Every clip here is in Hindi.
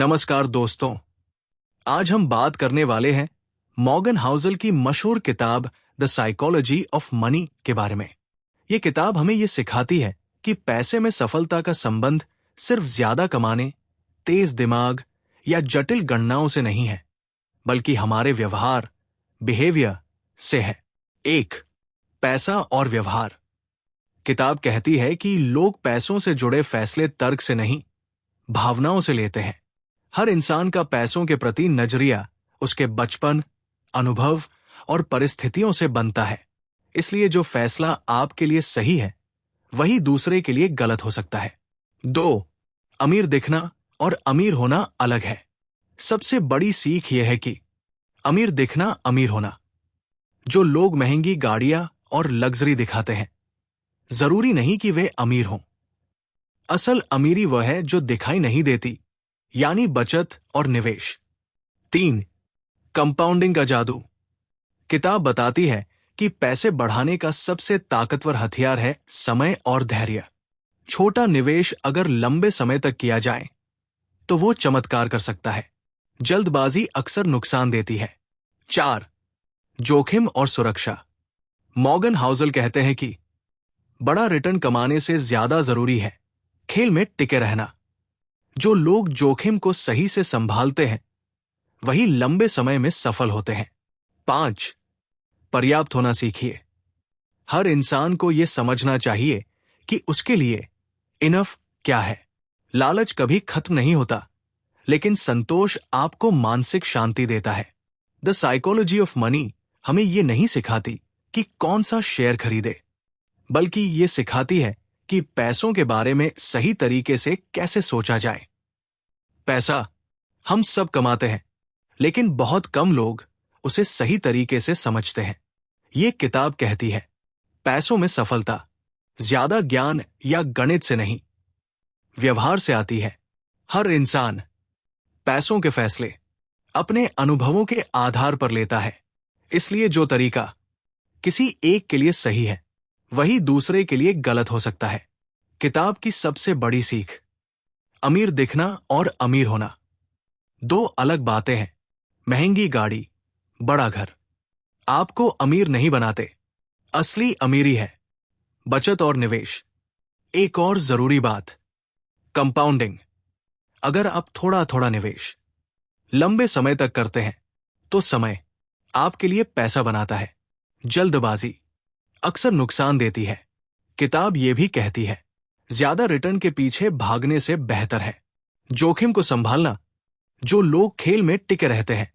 नमस्कार दोस्तों। आज हम बात करने वाले हैं मॉर्गन हाउसल की मशहूर किताब द साइकोलॉजी ऑफ मनी के बारे में। ये किताब हमें ये सिखाती है कि पैसे में सफलता का संबंध सिर्फ ज्यादा कमाने, तेज दिमाग या जटिल गणनाओं से नहीं है, बल्कि हमारे व्यवहार, बिहेवियर से है। 1. पैसा और व्यवहार। किताब कहती है कि लोग पैसों से जुड़े फैसले तर्क से नहीं, भावनाओं से लेते हैं। हर इंसान का पैसों के प्रति नजरिया उसके बचपन, अनुभव और परिस्थितियों से बनता है। इसलिए जो फैसला आपके लिए सही है, वही दूसरे के लिए गलत हो सकता है। 2. अमीर दिखना और अमीर होना अलग है। सबसे बड़ी सीख यह है कि अमीर दिखना अमीर होना। जो लोग महंगी गाड़ियां और लग्जरी दिखाते हैं, जरूरी नहीं कि वे अमीर हों। असल अमीरी वह है जो दिखाई नहीं देती, यानी बचत और निवेश। 3. कंपाउंडिंग का जादू। किताब बताती है कि पैसे बढ़ाने का सबसे ताकतवर हथियार है समय और धैर्य। छोटा निवेश अगर लंबे समय तक किया जाए तो वो चमत्कार कर सकता है। जल्दबाजी अक्सर नुकसान देती है। 4. जोखिम और सुरक्षा। मॉर्गन हाउसल कहते हैं कि बड़ा रिटर्न कमाने से ज्यादा जरूरी है खेल में टिके रहना। जो लोग जोखिम को सही से संभालते हैं, वही लंबे समय में सफल होते हैं। 5. पर्याप्त होना सीखिए। हर इंसान को यह समझना चाहिए कि उसके लिए इनफ क्या है। लालच कभी खत्म नहीं होता, लेकिन संतोष आपको मानसिक शांति देता है। द साइकोलॉजी ऑफ मनी हमें यह नहीं सिखाती कि कौन सा शेयर खरीदे, बल्कि यह सिखाती है कि पैसों के बारे में सही तरीके से कैसे सोचा जाए। पैसा हम सब कमाते हैं, लेकिन बहुत कम लोग उसे सही तरीके से समझते हैं। ये किताब कहती है, पैसों में सफलता ज्यादा ज्ञान या गणित से नहीं, व्यवहार से आती है। हर इंसान पैसों के फैसले अपने अनुभवों के आधार पर लेता है। इसलिए जो तरीका किसी एक के लिए सही है, वही दूसरे के लिए गलत हो सकता है। किताब की सबसे बड़ी सीख, अमीर दिखना और अमीर होना दो अलग बातें हैं। महंगी गाड़ी, बड़ा घर आपको अमीर नहीं बनाते। असली अमीरी है बचत और निवेश। एक और जरूरी बात, कंपाउंडिंग। अगर आप थोड़ा थोड़ा निवेश लंबे समय तक करते हैं, तो समय आपके लिए पैसा बनाता है। जल्दबाजी अक्सर नुकसान देती है। किताब यह भी कहती है, ज्यादा रिटर्न के पीछे भागने से बेहतर है जोखिम को संभालना। जो लोग खेल में टिके रहते हैं,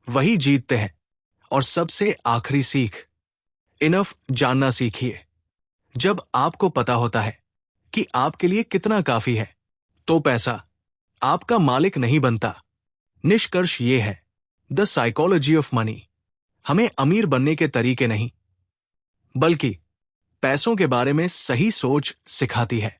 वही जीतते हैं। और सबसे आखिरी सीख, इनफ जानना सीखिए। जब आपको पता होता है कि आपके लिए कितना काफी है, तो पैसा आपका मालिक नहीं बनता। निष्कर्ष ये है, द साइकोलॉजी ऑफ मनी हमें अमीर बनने के तरीके नहीं, बल्कि पैसों के बारे में सही सोच सिखाती है।